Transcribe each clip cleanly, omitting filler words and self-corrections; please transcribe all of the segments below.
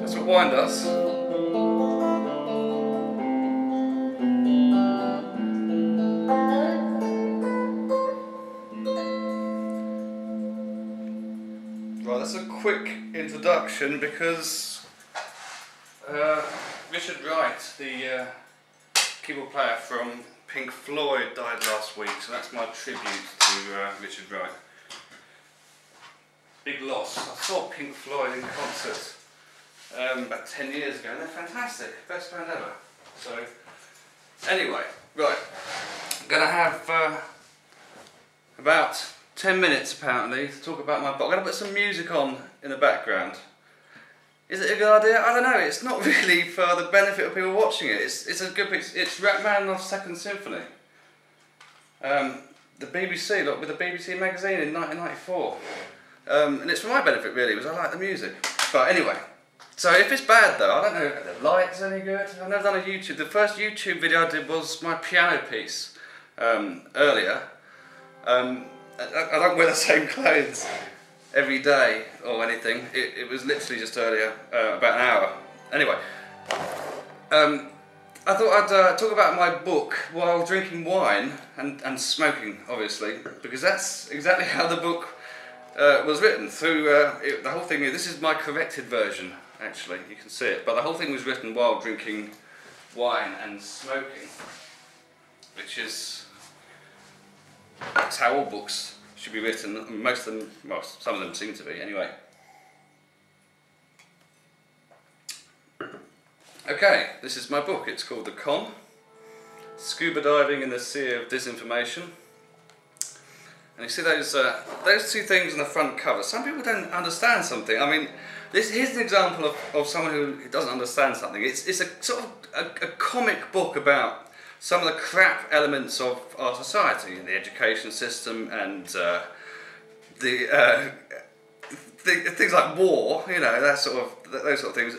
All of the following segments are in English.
That's what wine does. Right, that's a quick introduction because Richard Wright, the keyboard player from Pink Floyd, died last week, so that's my tribute to Richard Wright. Big loss. I saw Pink Floyd in concert about 10 years ago, and they're fantastic, best band ever. So, anyway, right, I'm going to have about 10 minutes apparently to talk about my book. I'm going to put some music on in the background. Is it a good idea? I don't know, it's not really for the benefit of people watching it. It's a good piece. It's Rachmaninoff's Second Symphony. The BBC, look, with the BBC magazine in 1994. And it's for my benefit really, because I like the music. But anyway, so if it's bad though, I don't know if the light's any good. I've never done a YouTube. The first YouTube video I did was my piano piece earlier. I don't wear the same clothes every day or anything. It was literally just earlier, about an hour. Anyway, I thought I'd talk about my book while drinking wine and smoking, obviously, because that's exactly how the book was written. Through the whole thing. This is my corrected version, actually. You can see it, but the whole thing was written while drinking wine and smoking, which is. That's how all books should be written. Most of them, well, some of them seem to be, anyway. Okay, this is my book. It's called The Con. Scuba Diving in the Sea of Disinformation. And you see those two things on the front cover. Some people don't understand something. I mean, here's an example of someone who doesn't understand something. It's a sort of a comic book about some of the crap elements of our society, the education system, and the things like war, you know, those sort of things.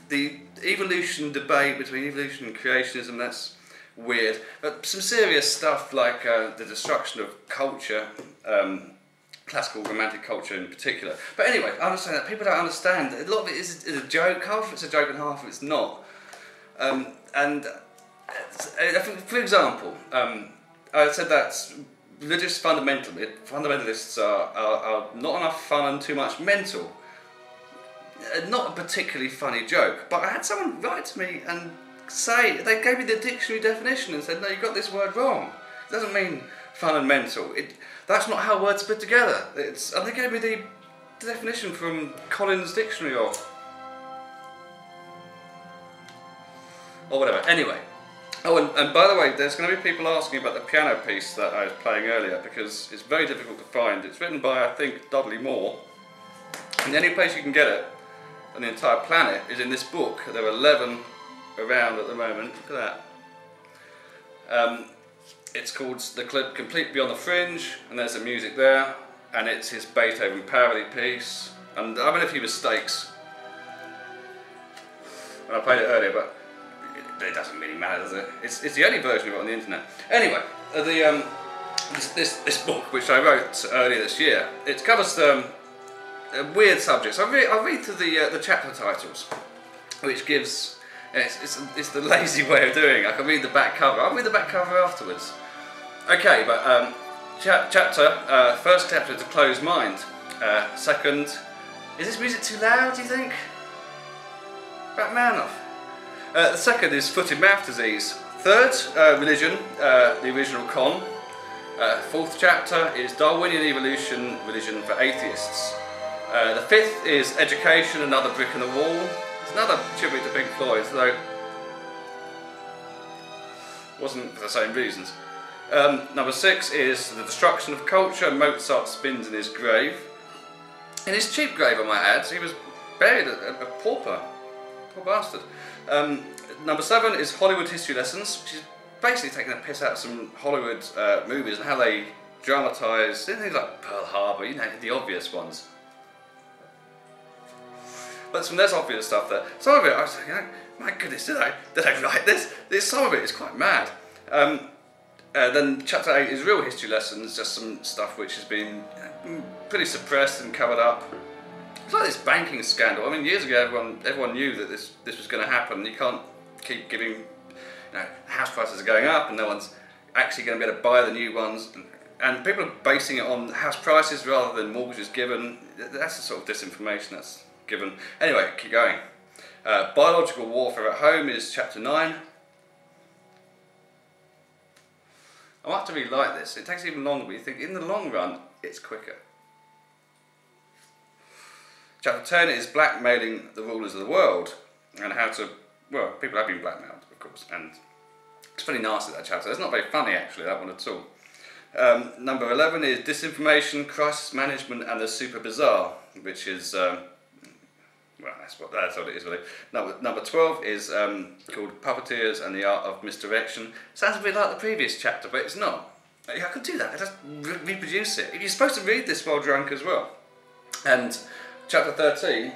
The evolution debate between evolution and creationism, that's weird. But some serious stuff like the destruction of culture, classical romantic culture in particular. But anyway, I understand that people don't understand. A lot of it is a joke. Half of it's a joke and half of it's not. For example, I said that religious fundamentalists are not enough fun and too much mental. Not a particularly funny joke, but I had someone write to me and say, they gave me the dictionary definition and said, no, you got this word wrong. It doesn't mean fun and mental. That's not how words are put together. And they gave me the definition from Collins Dictionary or whatever. Anyway. Oh, and by the way, there's going to be people asking about the piano piece that I was playing earlier, because it's very difficult to find. It's written by, I think, Dudley Moore, and the only place you can get it on the entire planet is in this book. There are 11 around at the moment. Look at that. It's called The Complete Beyond the Fringe, and there's the music there, and it's his Beethoven parody piece. And I made a few mistakes when I played it earlier, but it doesn't really matter, does it? It's the only version of it on the internet. Anyway, this book, which I wrote earlier this year, it covers weird subjects. I read through the chapter titles, which gives it's the lazy way of doing it. I can read the back cover. I'll read the back cover afterwards. Okay, but first chapter is A Closed Mind. Second, is this music too loud? Do you think? Rachmaninoff. The second is Foot and Mouth Disease. Third, Religion, the original Con. Fourth chapter is Darwinian Evolution, Religion for Atheists. The fifth is Education, Another Brick in the Wall. It's another tribute to Pink Floyd, though it wasn't for the same reasons. Number 6 is The Destruction of Culture. Mozart spins in his grave. In his cheap grave, I might add. He was buried a pauper. Poor bastard. Number 7 is Hollywood History Lessons, which is basically taking a piss out of some Hollywood movies and how they dramatise things like Pearl Harbor, you know, the obvious ones. But some less obvious stuff there. Some of it, I was like, my goodness, did I write this? Some of it is quite mad. Then chapter 8 is Real History Lessons, just some stuff which has been pretty suppressed and covered up. It's like this banking scandal. I mean, years ago everyone knew that this was going to happen. You can't keep giving, you know, house prices are going up and no one's actually going to be able to buy the new ones. And people are basing it on house prices rather than mortgages given. That's the sort of disinformation that's given. Anyway, keep going. Biological Warfare at Home is chapter 9. I might have to rewrite this. It takes even longer, but you think in the long run, it's quicker. Chapter 10 is Blackmailing the Rulers of the World, and how to, well, people have been blackmailed, of course, and it's pretty nasty, that chapter. It's not very funny, actually, that one at all. Number 11 is Disinformation, Crisis Management, and the Super Bizarre, which is, well, that's what it is, really. Number 12 is called Puppeteers and the Art of Misdirection. Sounds a bit like the previous chapter, but it's not. I could do that, I just reproduce it. You're supposed to read this while drunk as well. And chapter 13,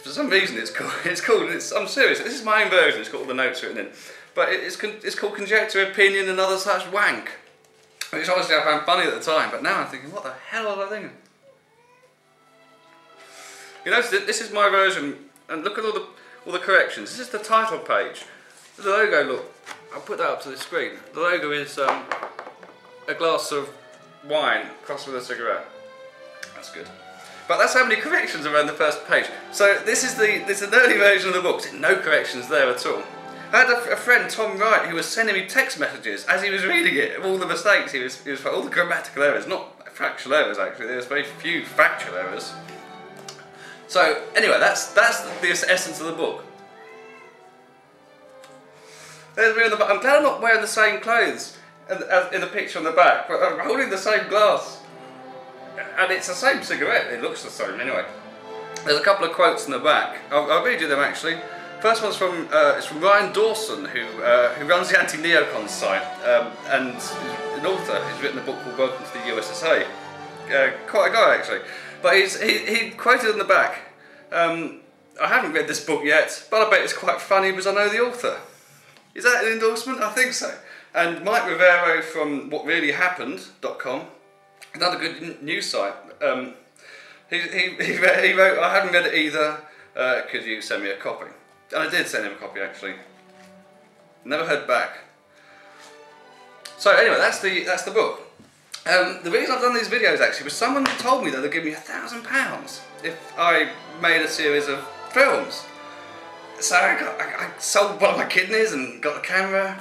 for some reason I'm serious, this is my own version, it's got all the notes written in. But it's called Conjecture, Opinion and Other Such Wank. Which obviously I found funny at the time, but now I'm thinking, what the hell was I thinking? You notice that this is my version, and look at all the corrections. This is the title page. The logo, look, I'll put that up to the screen. The logo is a glass of wine crossed with a cigarette. That's good. But that's how many corrections are around the first page. So this is an early version of the book. No corrections there at all. I had a friend, Tom Wright, who was sending me text messages as he was reading it of all the mistakes. He was all the grammatical errors, not factual errors actually. There's very few factual errors. So anyway, that's the essence of the book. There's me on the back. I'm glad I'm not wearing the same clothes as in the picture on the back, but I'm holding the same glass. And it's the same cigarette, it looks the same anyway. There's a couple of quotes in the back. I'll read you them actually. First one's from Ryan Dawson, who runs the Anti-Neocon site, and is an author. He's written a book called Welcome to the USSA. Quite a guy actually. But he quoted in the back, I haven't read this book yet, but I bet it's quite funny because I know the author. Is that an endorsement? I think so. And Mike Rivero from WhatReallyHappened.com, another good news site, he wrote, I haven't read it either, could you send me a copy? And I did send him a copy actually. Never heard back. So anyway, that's the book. The reason I've done these videos actually was someone told me that they'd give me £1,000 if I made a series of films. So I sold one of my kidneys and got a camera,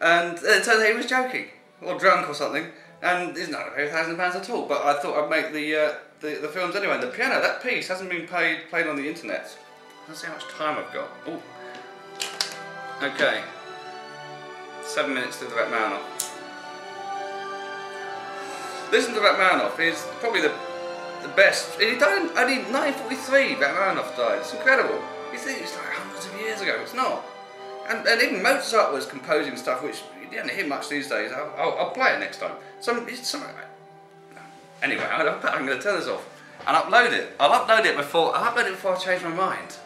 and it turned out he was joking, or drunk or something, and it's not £1,000 at all, but I thought I'd make the films anyway. And the piano, that piece hasn't been played on the internet. Let's see how much time I've got. Ooh. Okay. 7 minutes to the Rachmaninoff. Listen to Rachmaninoff, he's probably the best. He died in only 1943, Rachmaninoff died. It's incredible. You think it's like hundreds of years ago, it's not. And even Mozart was composing stuff which you don't hear much these days. I'll play it next time. Anyway, I'm going to turn this off and upload it. I'll upload it before I change my mind.